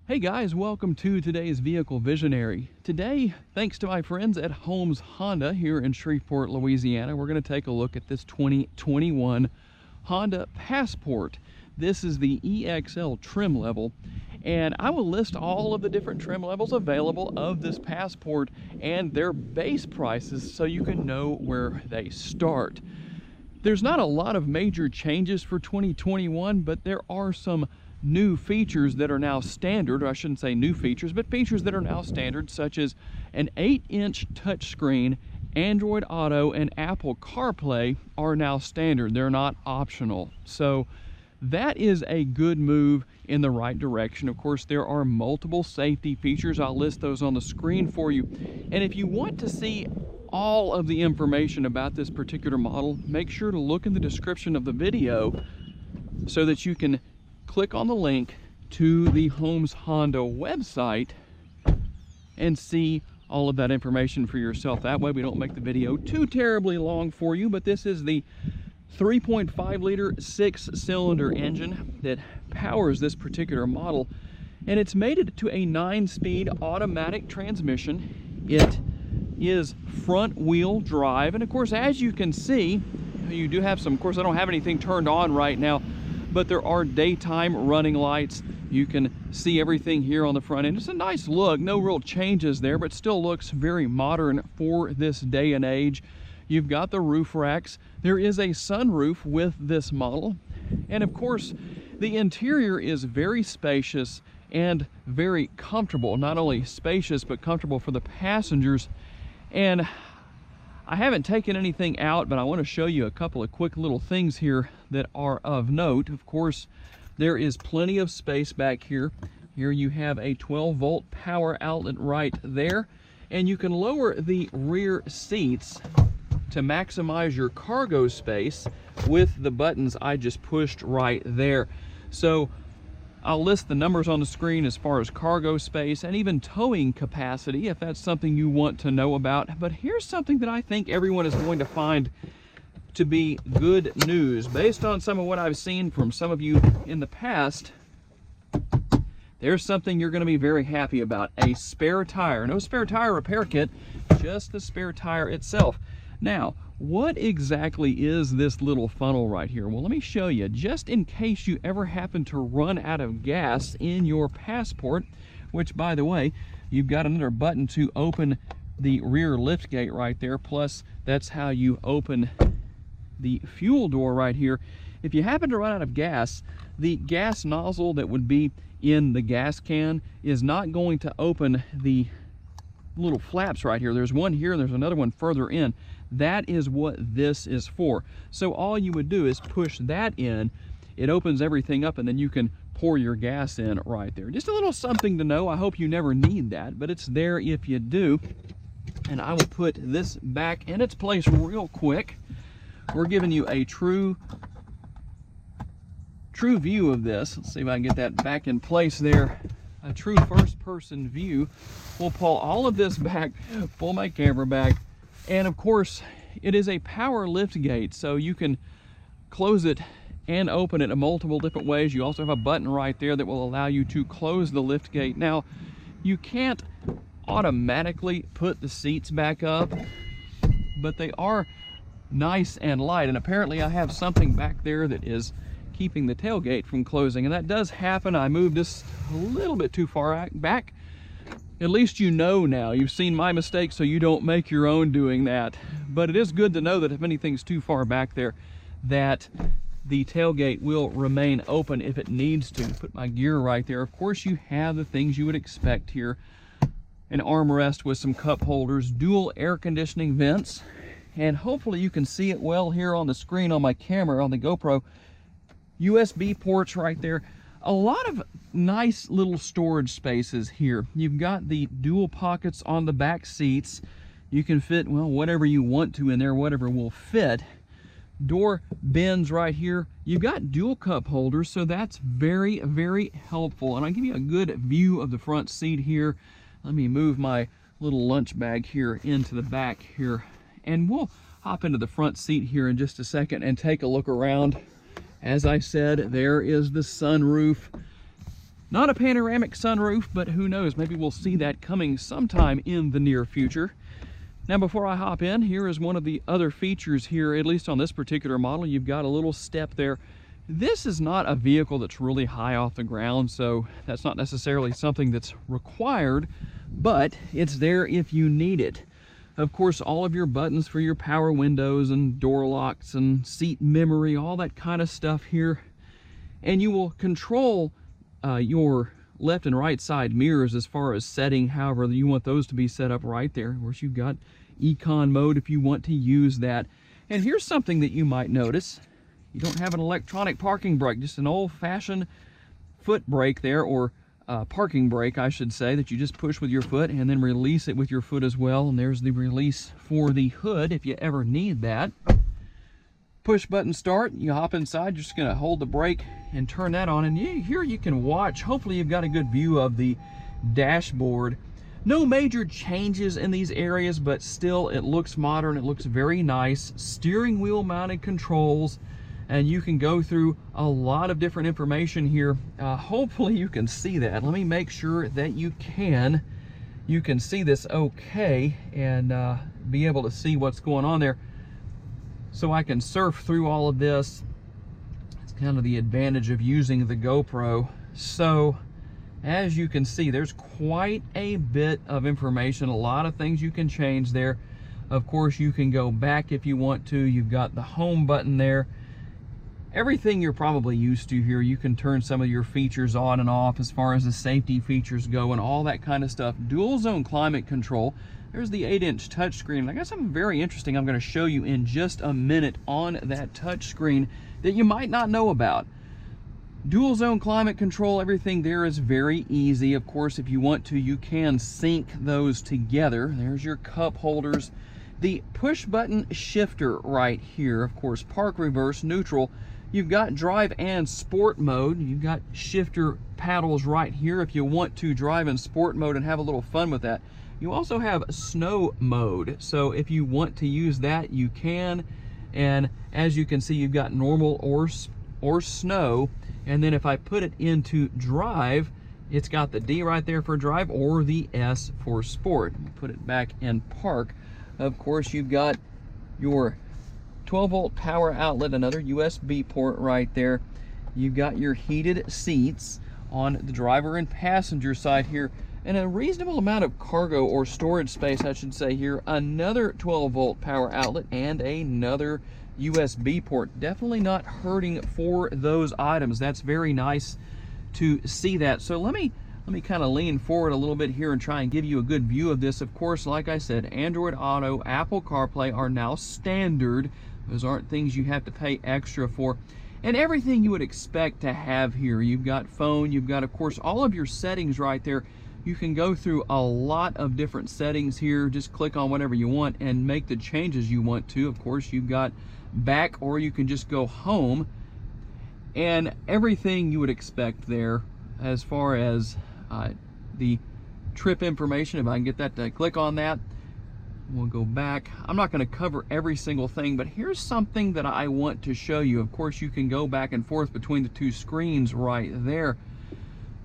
Hey guys, welcome to today's Vehicle Visionary. Today, thanks to my friends at Holmes Honda here in Shreveport, Louisiana, we're going to take a look at this 2021 Honda Passport. This is the EXL trim level, and I will list all of the different trim levels available of this Passport and their base prices so you can know where they start. There's not a lot of major changes for 2021, but there are some new features that are now standard, or I shouldn't say new features, but features that are now standard, such as an 8-inch touchscreen, Android Auto, and Apple CarPlay are now standard. They're not optional. So that is a good move in the right direction. Of course, there are multiple safety features. I'll list those on the screen for you. And if you want to see all of the information about this particular model, make sure to look in the description of the video so that you can click on the link to the Holmes Honda website and see all of that information for yourself. That way we don't make the video too terribly long for you. But this is the 3.5 liter 6-cylinder engine that powers this particular model, and it's mated to a 9-speed automatic transmission. It is front wheel drive, and of course, as you can see, you do have some, of course I don't have anything turned on right now, but there are daytime running lights. You can see everything here on the front end. It's a nice look, no real changes there, but still looks very modern for this day and age. You've got the roof racks. There is a sunroof with this model. And of course, the interior is very spacious and very comfortable. Not only spacious, but comfortable for the passengers. And I haven't taken anything out, but I want to show you a couple of quick little things here that are of note. Of course, there is plenty of space back here. Here you have a 12-volt power outlet right there, and you can lower the rear seats to maximize your cargo space with the buttons I just pushed right there. So I'll list the numbers on the screen as far as cargo space and even towing capacity if that's something you want to know about. But here's something that I think everyone is going to find to be good news. Based on some of what I've seen from some of you in the past, there's something you're going to be very happy about. A spare tire. No spare tire repair kit, just the spare tire itself. Now, what exactly is this little funnel right here? Well, let me show you, just in case you ever happen to run out of gas in your Passport, which, by the way, you've got another button to open the rear lift gate right there, plus that's how you open the fuel door right here. If you happen to run out of gas, the gas nozzle that would be in the gas can is not going to open the little flaps right here. There's one here and there's another one further in. That is what this is for. So all you would do is push that in, it opens everything up, and then you can pour your gas in right there. Just a little something to know. I hope you never need that, but it's there if you do. And I will put this back in its place real quick. We're giving you a true view of this. Let's see if I can get that back in place there. A true first-person view. We'll pull all of this back, pull my camera back, and of course, it is a power lift gate, so you can close it and open it in multiple different ways. You also have a button right there that will allow you to close the lift gate. Now, you can't automatically put the seats back up, but they are nice and light, and apparently I have something back there that is keeping the tailgate from closing, and that does happen. I moved this a little bit too far back. At least you know now. You've seen my mistake, so you don't make your own doing that. But it is good to know that if anything's too far back there, that the tailgate will remain open if it needs to. Put my gear right there. Of course, you have the things you would expect here. An armrest with some cup holders, dual air conditioning vents, and hopefully you can see it well here on the screen on my camera on the GoPro. USB ports right there. A lot of nice little storage spaces here. You've got the dual pockets on the back seats. You can fit, well, whatever you want to in there, whatever will fit. Door bends right here. You've got dual cup holders, so that's very, very helpful. And I'll give you a good view of the front seat here. Let me move my little lunch bag here into the back here, and we'll hop into the front seat here in just a second and take a look around. As I said, there is the sunroof. Not a panoramic sunroof, but who knows, maybe we'll see that coming sometime in the near future. Now before I hop in, here is one of the other features here, at least on this particular model. You've got a little step there. This is not a vehicle that's really high off the ground, so that's not necessarily something that's required, but it's there if you need it. Of course, all of your buttons for your power windows and door locks and seat memory, all that kind of stuff here. And you will control your left and right side mirrors as far as setting however you want those to be set up right there. Of course, you've got econ mode if you want to use that. And here's something that you might notice. You don't have an electronic parking brake, just an old-fashioned foot brake there, or parking brake I should say, that you just push with your foot and then release it with your foot as well. And there's the release for the hood if you ever need that. Push button start, you hop inside, you're just going to hold the brake and turn that on, and here you can watch. Hopefully you've got a good view of the dashboard. No major changes in these areas, but still it looks modern, it looks very nice. Steering wheel mounted controls, and you can go through a lot of different information here. Hopefully you can see that. Let me make sure that you can see this okay, and be able to see what's going on there, so I can surf through all of this. It's kind of the advantage of using the GoPro. So as you can see, there's quite a bit of information, a lot of things you can change there. Of course, you can go back if you want to. You've got the home button there. Everything you're probably used to here. You can turn some of your features on and off as far as the safety features go and all that kind of stuff. Dual zone climate control. There's the 8-inch touchscreen. I got something very interesting I'm going to show you in just a minute on that touchscreen that you might not know about. Dual zone climate control, everything there is very easy. Of course, if you want to, you can sync those together. There's your cup holders. The push button shifter right here, of course, park, reverse, neutral. You've got drive and sport mode. You've got shifter paddles right here if you want to drive in sport mode and have a little fun with that. You also have snow mode, so if you want to use that, you can. And as you can see, you've got normal or snow. And then if I put it into drive, it's got the D right there for drive, or the S for sport. Put it back in park. Of course, you've got your 12-volt power outlet, another USB port right there. You've got your heated seats on the driver and passenger side here, and a reasonable amount of cargo or storage space, I should say here. Another 12-volt power outlet and another USB port. Definitely not hurting for those items. That's very nice to see that. So let me kind of lean forward a little bit here and try and give you a good view of this. Of course, like I said, Android Auto, Apple CarPlay are now standard. Those aren't things you have to pay extra for. And everything you would expect to have here. You've got phone, you've got, of course, all of your settings right there. You can go through a lot of different settings here. Just click on whatever you want and make the changes you want to. Of course, you've got back, or you can just go home. And everything you would expect there as far as the trip information. If I can get that to click on that, we'll go back. I'm not going to cover every single thing, but here's something that I want to show you. Of course, you can go back and forth between the two screens right there.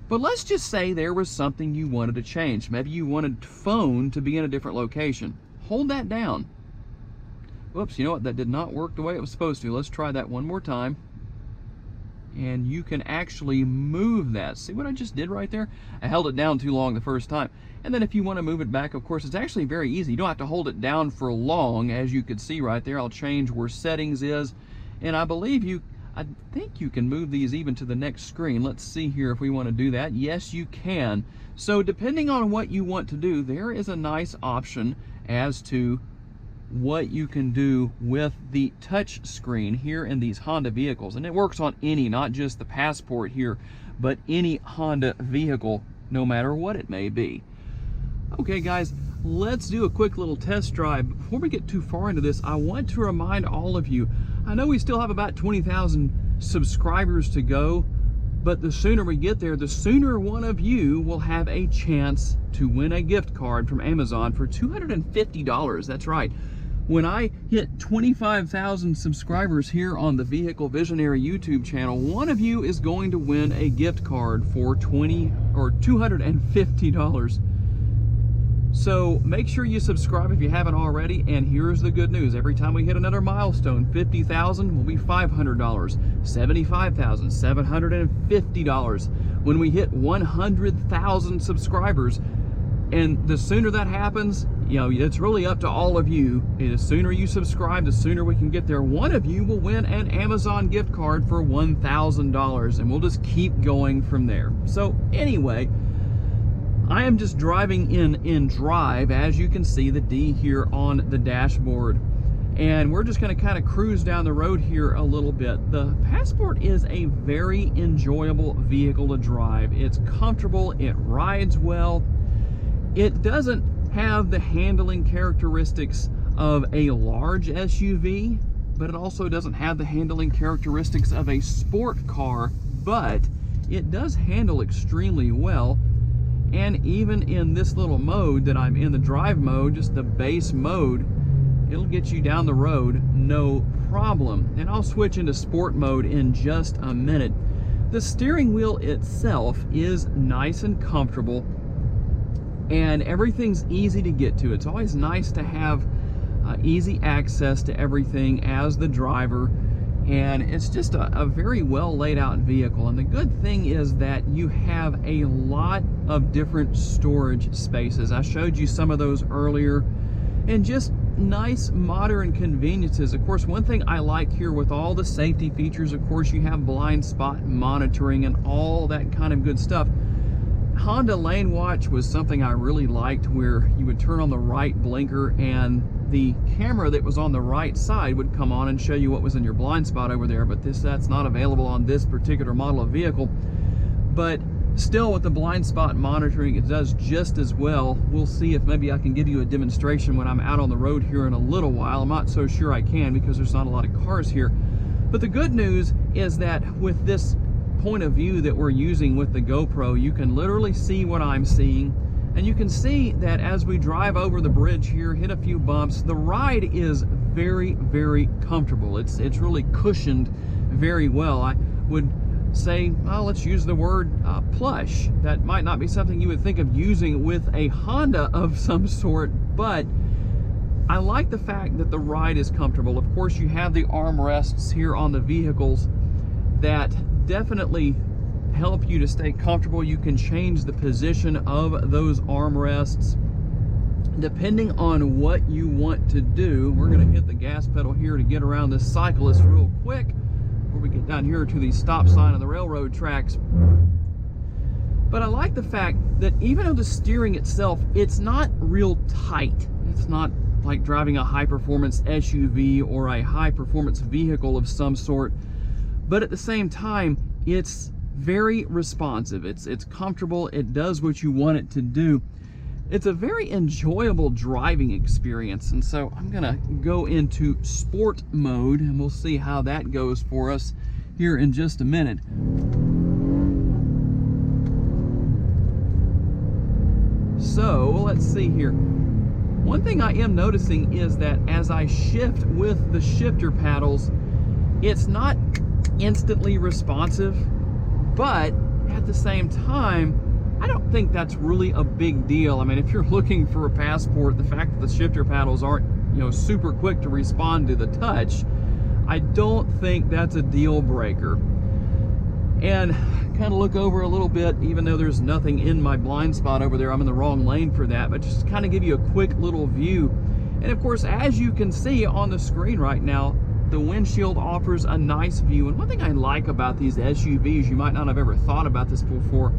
But let's just say there was something you wanted to change. Maybe you wanted phone to be in a different location. Hold that down. Whoops, you know what? That did not work the way it was supposed to. Let's try that one more time. And you can actually move that. See what I just did right there? I held it down too long the first time. And then if you want to move it back, of course, it's actually very easy. You don't have to hold it down for long, as you could see right there. I'll change where settings is. And I think you can move these even to the next screen. Let's see here if we want to do that. Yes, you can. So depending on what you want to do, there is a nice option as to what you can do with the touch screen here in these Honda vehicles. And it works on any, not just the Passport here, but any Honda vehicle, no matter what it may be. Okay guys, let's do a quick little test drive. Before we get too far into this, I want to remind all of you, I know we still have about 20,000 subscribers to go, but the sooner we get there, the sooner one of you will have a chance to win a gift card from Amazon for $250. That's right. When I hit 25,000 subscribers here on the Vehicle Visionary YouTube channel, one of you is going to win a gift card for $250. So make sure you subscribe if you haven't already, and here's the good news. Every time we hit another milestone, 50,000 will be $500, 75,000, $750. When we hit 100,000 subscribers, and the sooner that happens, you know, it's really up to all of you. The sooner you subscribe, the sooner we can get there. One of you will win an Amazon gift card for $1,000, and we'll just keep going from there. So anyway, I am just driving in drive, as you can see the D here on the dashboard. And we're just going to kind of cruise down the road here a little bit. The Passport is a very enjoyable vehicle to drive. It's comfortable, it rides well. It doesn't have the handling characteristics of a large SUV, but it also doesn't have the handling characteristics of a sport car, but it does handle extremely well. And even in this little mode that I'm in, the drive mode, just the base mode, it'll get you down the road no problem. And I'll switch into sport mode in just a minute. The steering wheel itself is nice and comfortable, and everything's easy to get to. It's always nice to have easy access to everything as the driver, and it's just a very well laid out vehicle. And the good thing is that you have a lot of different storage spaces. I showed you some of those earlier, and just nice modern conveniences. Of course, one thing I like here with all the safety features, of course, you have blind spot monitoring and all that kind of good stuff. Honda Lane Watch was something I really liked, where you would turn on the right blinker and the camera that was on the right side would come on and show you what was in your blind spot over there. But that's not available on this particular model of vehicle. But still, with the blind spot monitoring, it does just as well. We'll see if maybe I can give you a demonstration when I'm out on the road here in a little while. I'm not so sure I can, because there's not a lot of cars here. But the good news is that with this point of view that we're using with the GoPro, you can literally see what I'm seeing, and you can see that as we drive over the bridge here, hit a few bumps, the ride is very, very comfortable. It's really cushioned very well. I would say, well, let's use the word plush. That might not be something you would think of using with a Honda of some sort, but I like the fact that the ride is comfortable. Of course, you have the armrests here on the vehicles that definitely help you to stay comfortable. You can change the position of those armrests depending on what you want to do. We're going to hit the gas pedal here to get around this cyclist real quick before we get down here to the stop sign on the railroad tracks. But I like the fact that even though the steering itself, it's not real tight. It's not like driving a high-performance SUV or a high-performance vehicle of some sort. But at the same time, it's very responsive. It's comfortable. It does what you want it to do. It's a very enjoyable driving experience. And so I'm gonna go into sport mode, and we'll see how that goes for us here in just a minute. So let's see here. One thing I am noticing is that as I shift with the shifter paddles, it's not instantly responsive, but at the same time, I don't think that's really a big deal. I mean, if you're looking for a Passport, the fact that the shifter paddles aren't, you know, super quick to respond to the touch, I don't think that's a deal breaker. And kind of look over a little bit, even though there's nothing in my blind spot over there, I'm in the wrong lane for that, but just kind of give you a quick little view. And of course, as you can see on the screen right now, the windshield offers a nice view. And one thing I like about these SUVs, you might not have ever thought about this before,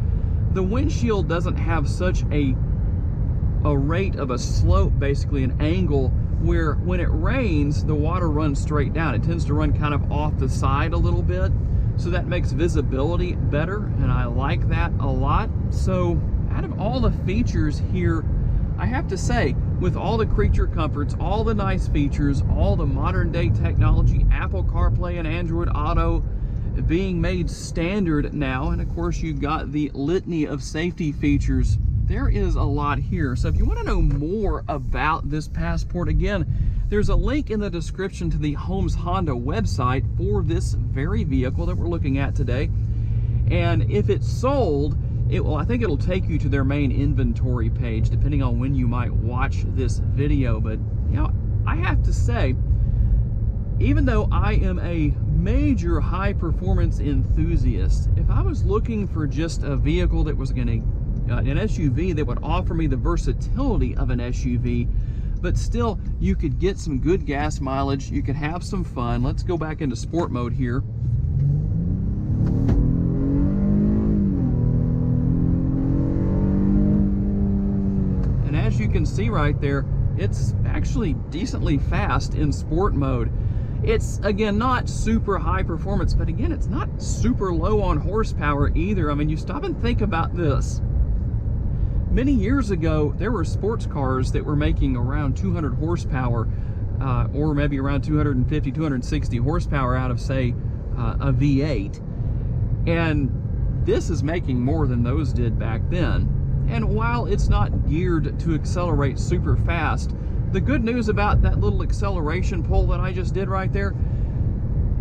the windshield doesn't have such a rate of a slope, basically an angle, where when it rains, the water runs straight down. It tends to run kind of off the side a little bit, so that makes visibility better, and I like that a lot. So out of all the features here, I have to say, with all the creature comforts, all the nice features, all the modern day technology, Apple CarPlay and Android Auto being made standard now, and of course you've got the litany of safety features, there is a lot here. So if you want to know more about this Passport, again, There's a link in the description to the Holmes Honda website for this very vehicle that we're looking at today. And if it's sold, I think it'll take you to their main inventory page, depending on when you might watch this video. But, you know, I have to say, even though I am a major high performance enthusiast, if I was looking for just a vehicle that was an SUV that would offer me the versatility of an SUV, but still you could get some good gas mileage, you could have some fun. Let's go back into sport mode here. And as you can see right there, it's actually decently fast in sport mode. It's, again, not super high performance, but again, it's not super low on horsepower either. I mean, you stop and think about this. Many years ago, there were sports cars that were making around 200 horsepower, or maybe around 250, 260 horsepower out of, say, a V8. And this is making more than those did back then. And while it's not geared to accelerate super fast, the good news about that little acceleration pull that I just did right there,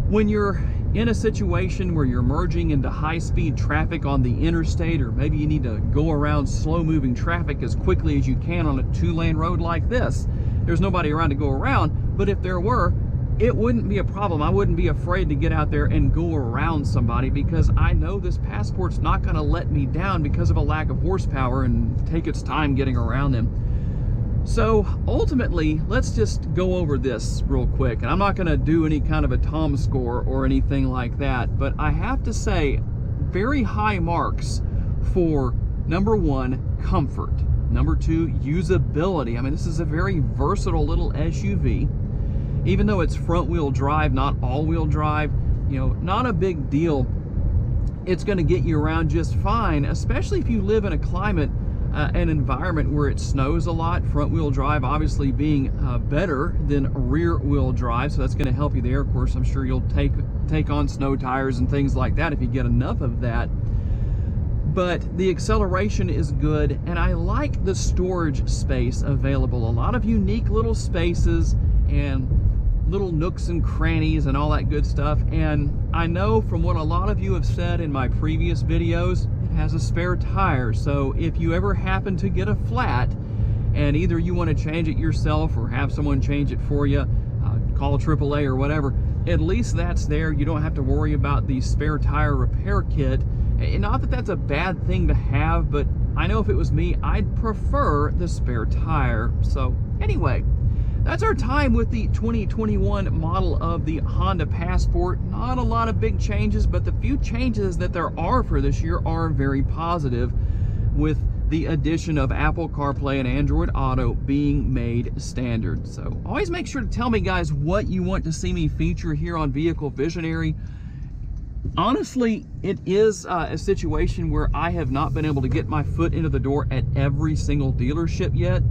when you're in a situation where you're merging into high-speed traffic on the interstate, or maybe you need to go around slow-moving traffic as quickly as you can on a 2-lane road like this, there's nobody around to go around, but if there were, it wouldn't be a problem. I wouldn't be afraid to get out there and go around somebody, because I know this Passport's not going to let me down because of a lack of horsepower and take its time getting around them. So ultimately, let's just go over this real quick. And I'm not going to do any kind of a Tom score or anything like that, but I have to say very high marks for number 1, comfort. Number 2, usability. I mean, this is a very versatile little SUV. Even though it's front wheel drive, not all wheel drive, you know, not a big deal. It's going to get you around just fine, especially if you live in a climate, an environment where it snows a lot. Front wheel drive obviously being better than rear wheel drive, so that's going to help you there. Of course, I'm sure you'll take on snow tires and things like that if you get enough of that. But the acceleration is good, and I like the storage space available. A lot of unique little spaces and little nooks and crannies and all that good stuff. And I know from what a lot of you have said in my previous videos, it has a spare tire. So if you ever happen to get a flat and either you want to change it yourself or have someone change it for you, call AAA or whatever, at least that's there. You don't have to worry about the spare tire repair kit. And not that that's a bad thing to have, but I know if it was me, I'd prefer the spare tire. So anyway, that's our time with the 2021 model of the Honda Passport. Not a lot of big changes, but the few changes that there are for this year are very positive, with the addition of Apple CarPlay and Android Auto being made standard. So always make sure to tell me, guys, what you want to see me feature here on Vehicle Visionary. Honestly, it is a situation where I have not been able to get my foot into the door at every single dealership yet.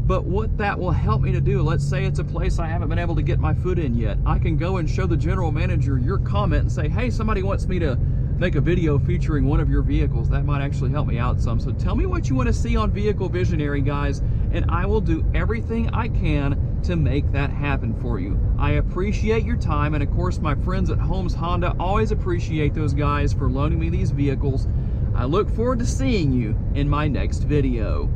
But what that will help me to do, let's say it's a place I haven't been able to get my foot in yet, I can go and show the general manager your comment and say, hey, somebody wants me to make a video featuring one of your vehicles. That might actually help me out some. So tell me what you want to see on Vehicle Visionary, guys, and I will do everything I can to make that happen for you. I appreciate your time, and of course my friends at Holmes Honda, always appreciate those guys for loaning me these vehicles. I look forward to seeing you in my next video.